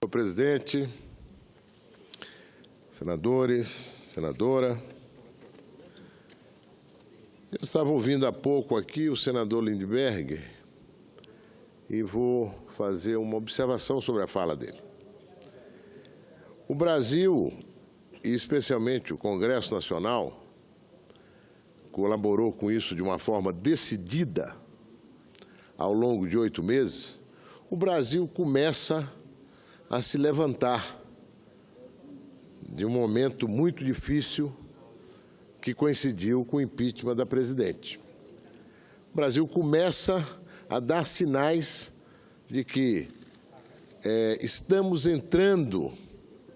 Senhor presidente, senadores, senadora, eu estava ouvindo há pouco aqui o senador Lindbergh e vou fazer uma observação sobre a fala dele. O Brasil, e especialmente o Congresso Nacional, colaborou com isso de uma forma decidida ao longo de 8 meses. O Brasil começa a se levantar de um momento muito difícil que coincidiu com o impeachment da presidente. O Brasil começa a dar sinais de que estamos entrando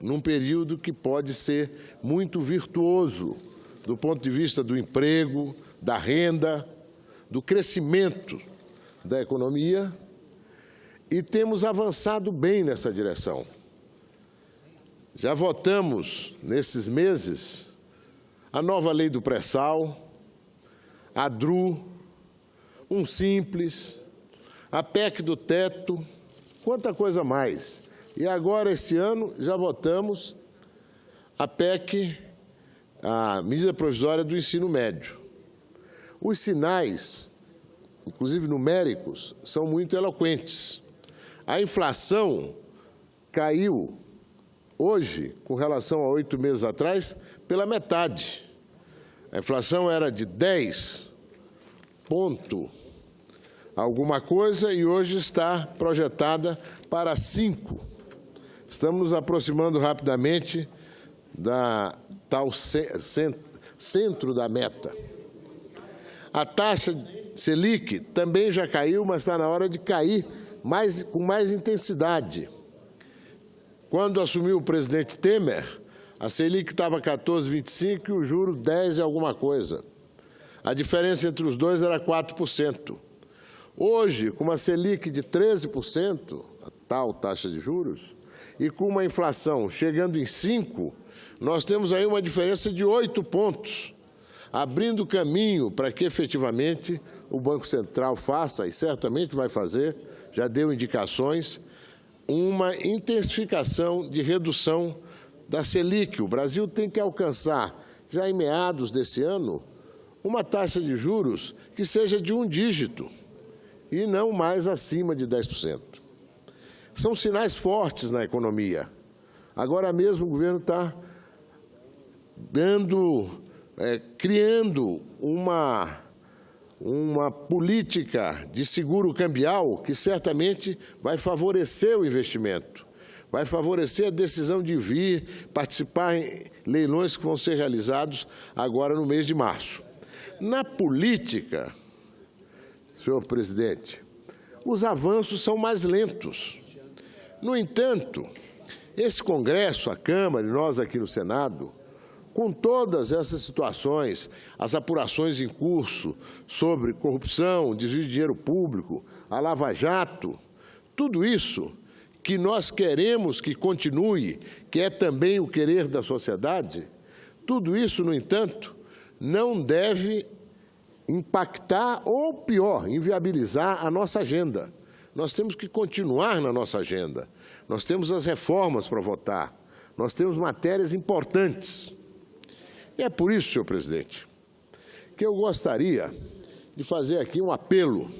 num período que pode ser muito virtuoso do ponto de vista do emprego, da renda, do crescimento da economia, e temos avançado bem nessa direção. Já votamos, nesses meses, a nova lei do pré-sal, a DRU, um Simples, a PEC do teto, quanta coisa mais. E agora, este ano, já votamos a PEC, a medida provisória do ensino médio. Os sinais, inclusive numéricos, são muito eloquentes. A inflação caiu hoje, com relação a 8 meses atrás, pela metade. A inflação era de 10 ponto alguma coisa e hoje está projetada para 5. Estamos nos aproximando rapidamente da tal centro da meta. A taxa Selic também já caiu, mas está na hora de cair com mais intensidade. Quando assumiu o presidente Temer, a Selic estava 14,25 e o juro 10 e alguma coisa. A diferença entre os dois era 4%. Hoje, com uma Selic de 13%, a tal taxa de juros, e com uma inflação chegando em 5%, nós temos aí uma diferença de 8 pontos, abrindo caminho para que, efetivamente, o Banco Central faça, e certamente vai fazer, já deu indicações, uma intensificação de redução da Selic. O Brasil tem que alcançar, já em meados desse ano, uma taxa de juros que seja de 1 dígito e não mais acima de 10%. São sinais fortes na economia. Agora mesmo o governo está criando uma política de seguro cambial que certamente vai favorecer o investimento, vai favorecer a decisão de vir participar em leilões que vão ser realizados agora no mês de março. Na política, senhor presidente, os avanços são mais lentos. No entanto, esse Congresso, a Câmara e nós aqui no Senado, com todas essas situações, as apurações em curso sobre corrupção, desvio de dinheiro público, a Lava Jato, tudo isso que nós queremos que continue, que é também o querer da sociedade, tudo isso, no entanto, não deve impactar ou, pior, inviabilizar a nossa agenda. Nós temos que continuar na nossa agenda. Nós temos as reformas para votar. Nós temos matérias importantes. E é por isso, senhor presidente, que eu gostaria de fazer aqui um apelo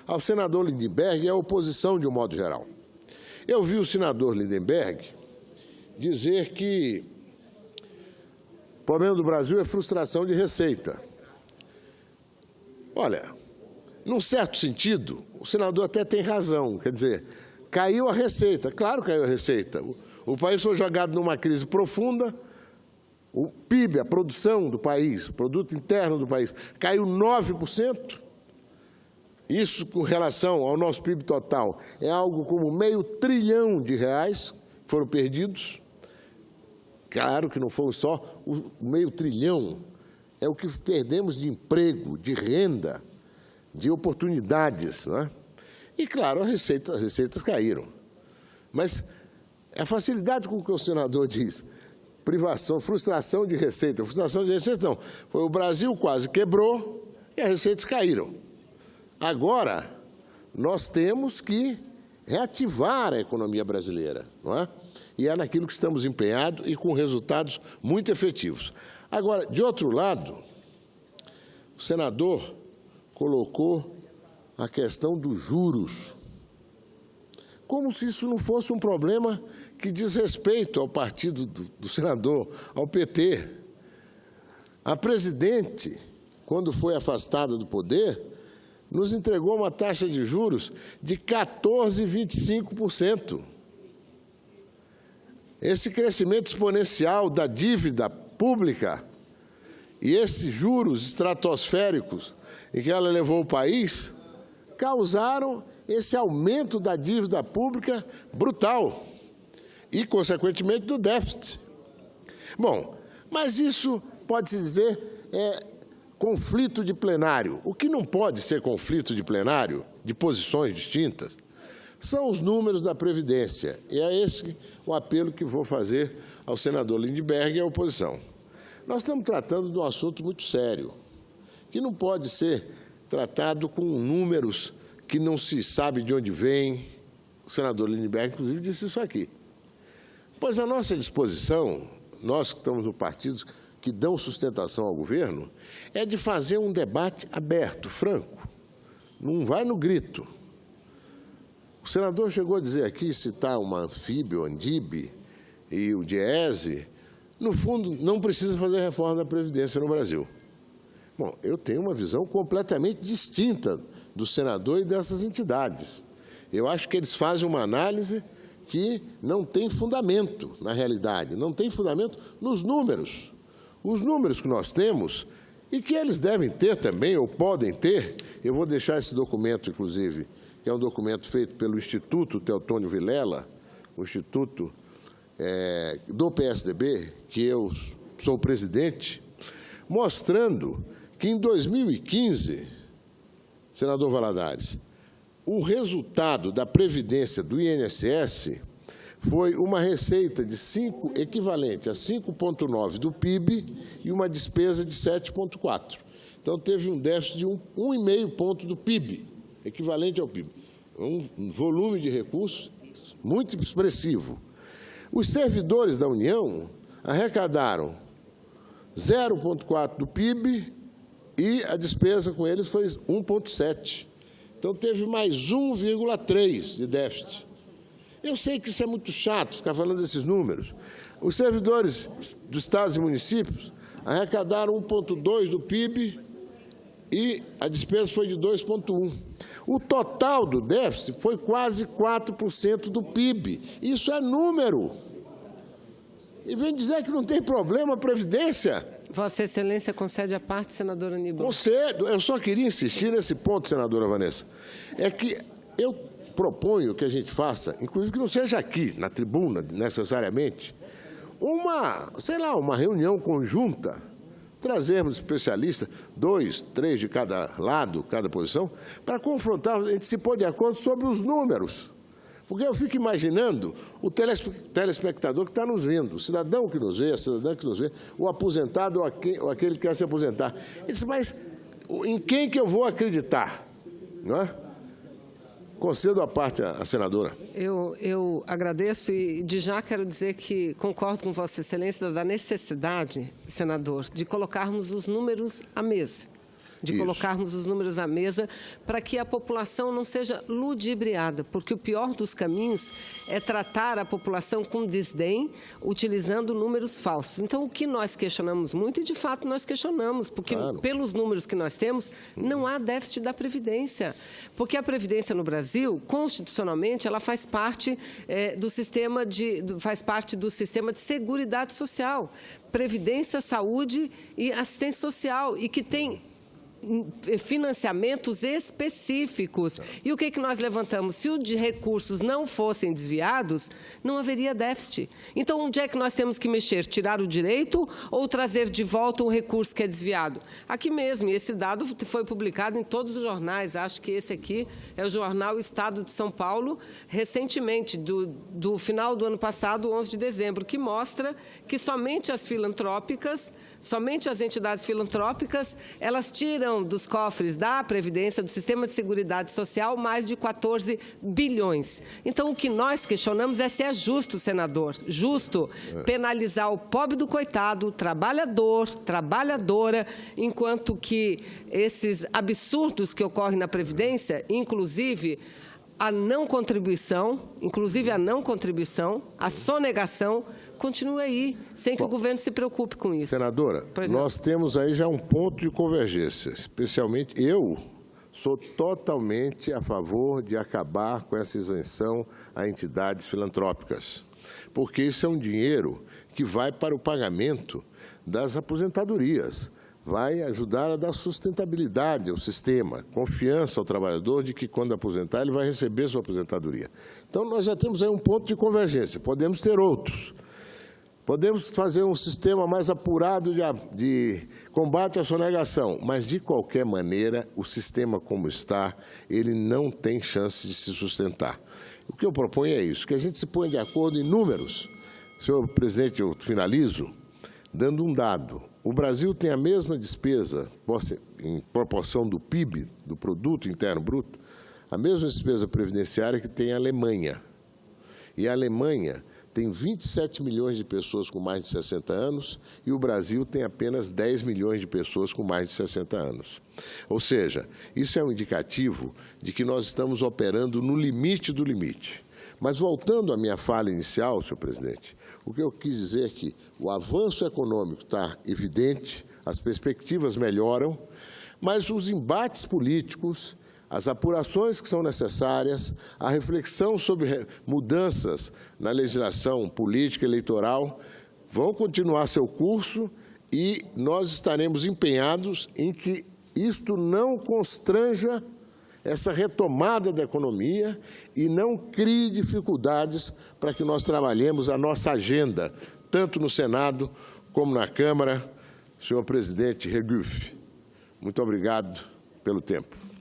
ao senador Lindbergh e à oposição de um modo geral. Eu vi o senador Lindbergh dizer que o problema do Brasil é frustração de receita. Olha, num certo sentido, o senador até tem razão, quer dizer, caiu a receita, claro que caiu a receita. O país foi jogado numa crise profunda, o PIB, a produção do país, o produto interno do país, caiu 9%. Isso, com relação ao nosso PIB total, é algo como R$500 bilhão que foram perdidos. Claro que não foi só o R$500 bilhão, é o que perdemos de emprego, de renda, de oportunidades, não é? E, claro, as receitas caíram. Mas a facilidade com que o senador diz, privação, frustração de receita não. Foi o Brasil quase quebrou e as receitas caíram. Agora, nós temos que reativar a economia brasileira, não é? E é naquilo que estamos empenhados e com resultados muito efetivos. Agora, de outro lado, o senador colocou a questão dos juros, como se isso não fosse um problema que diz respeito ao partido do senador, ao PT. A presidente, quando foi afastada do poder, nos entregou uma taxa de juros de 14,25%. Esse crescimento exponencial da dívida pública e esses juros estratosféricos em que ela levou o país causaram esse aumento da dívida pública brutal e, consequentemente, do déficit. Bom, mas isso pode-se dizer conflito de plenário. O que não pode ser conflito de plenário, de posições distintas, são os números da Previdência. E é esse o apelo que vou fazer ao senador Lindbergh e à oposição. Nós estamos tratando de um assunto muito sério, que não pode ser tratado com números que não se sabe de onde vêm. O senador Lindbergh, inclusive, disse isso aqui. Pois a nossa disposição, nós que estamos no partido que dão sustentação ao governo, é de fazer um debate aberto, franco. Não vai no grito. O senador chegou a dizer aqui, citar uma anfíbio, andibe e o diese. No fundo, não precisa fazer reforma da Previdência no Brasil. Bom, eu tenho uma visão completamente distinta do senador e dessas entidades. Eu acho que eles fazem uma análise que não tem fundamento na realidade, não tem fundamento nos números. Os números que nós temos e que eles devem ter também, ou podem ter, eu vou deixar esse documento, inclusive, que é um documento feito pelo Instituto Teotônio Vilela, o Instituto do PSDB, que eu sou presidente, mostrando que em 2015, senador Valadares, o resultado da Previdência do INSS foi uma receita de equivalente a 5,9% do PIB e uma despesa de 7,4%. Então, teve um déficit de 1,5 ponto do PIB, equivalente ao PIB. Um volume de recursos muito expressivo. Os servidores da União arrecadaram 0,4% do PIB e a despesa com eles foi 1,7%. Então, teve mais 1,3% de déficit. Eu sei que isso é muito chato, ficar falando desses números. Os servidores dos estados e municípios arrecadaram 1,2% do PIB e a despesa foi de 2,1%. O total do déficit foi quase 4% do PIB. Isso é número. E vem dizer que não tem problema a Previdência. Vossa Excelência concede a parte, senador Aníbal. Concedo. Eu só queria insistir nesse ponto, senadora Vanessa. É que eu proponho que a gente faça, inclusive que não seja aqui, na tribuna, necessariamente, uma reunião conjunta, trazermos especialistas, 2, 3 de cada lado, cada posição, para confrontar, a gente se pôr de acordo sobre os números. Porque eu fico imaginando o telespectador que está nos vendo, o cidadão que nos vê, a cidadã que nos vê, o aposentado ou aquele que quer se aposentar. Ele diz, mas em quem que eu vou acreditar? Não é? Concedo a parte à senadora. Eu agradeço e de já quero dizer que concordo com Vossa Excelência da necessidade, senador, de colocarmos os números à mesa. Colocarmos os números à mesa para que a população não seja ludibriada, porque o pior dos caminhos é tratar a população com desdém, utilizando números falsos. Então, o que nós questionamos muito, e de fato nós questionamos, porque pelos números que nós temos, não há déficit da Previdência. Porque a Previdência no Brasil, constitucionalmente, ela faz parte do sistema de Seguridade Social, Previdência, Saúde e Assistência Social, e que tem financiamentos específicos. E o que nós levantamos? Se os recursos não fossem desviados, não haveria déficit. Então, onde é que nós temos que mexer? Tirar o direito ou trazer de volta um recurso que é desviado? Aqui mesmo, e esse dado foi publicado em todos os jornais. Acho que esse aqui é o jornal Estado de São Paulo, recentemente, do final do ano passado, 11 de dezembro, que mostra que somente as filantrópicas, somente as entidades filantrópicas, elas tiram retiraram dos cofres da Previdência, do Sistema de Seguridade Social, mais de 14 bilhões. Então, o que nós questionamos é se é justo, senador, justo penalizar o pobre do coitado, o trabalhador, trabalhadora, enquanto que esses absurdos que ocorrem na Previdência, inclusive a não contribuição, a sonegação, continua aí, sem que o governo se preocupe com isso. Senadora, nós temos aí já um ponto de convergência, especialmente eu sou totalmente a favor de acabar com essa isenção a entidades filantrópicas, porque isso é um dinheiro que vai para o pagamento das aposentadorias, vai ajudar a dar sustentabilidade ao sistema, confiança ao trabalhador de que, quando aposentar, ele vai receber sua aposentadoria. Então, nós já temos aí um ponto de convergência, podemos ter outros. Podemos fazer um sistema mais apurado de combate à sonegação, mas, de qualquer maneira, o sistema como está, ele não tem chance de se sustentar. O que eu proponho é isso, que a gente se ponha de acordo em números. Senhor presidente, eu finalizo dando um dado. O Brasil tem a mesma despesa, em proporção do PIB, do Produto Interno Bruto, a mesma despesa previdenciária que tem a Alemanha. E a Alemanha tem 27 milhões de pessoas com mais de 60 anos e o Brasil tem apenas 10 milhões de pessoas com mais de 60 anos. Ou seja, isso é um indicativo de que nós estamos operando no limite do limite. Mas, voltando à minha fala inicial, senhor presidente, o que eu quis dizer é que o avanço econômico está evidente, as perspectivas melhoram, mas os embates políticos, as apurações que são necessárias, a reflexão sobre mudanças na legislação política eleitoral vão continuar seu curso e nós estaremos empenhados em que isto não constranja essa retomada da economia e não crie dificuldades para que nós trabalhemos a nossa agenda, tanto no Senado como na Câmara. Senhor presidente Regufe, muito obrigado pelo tempo.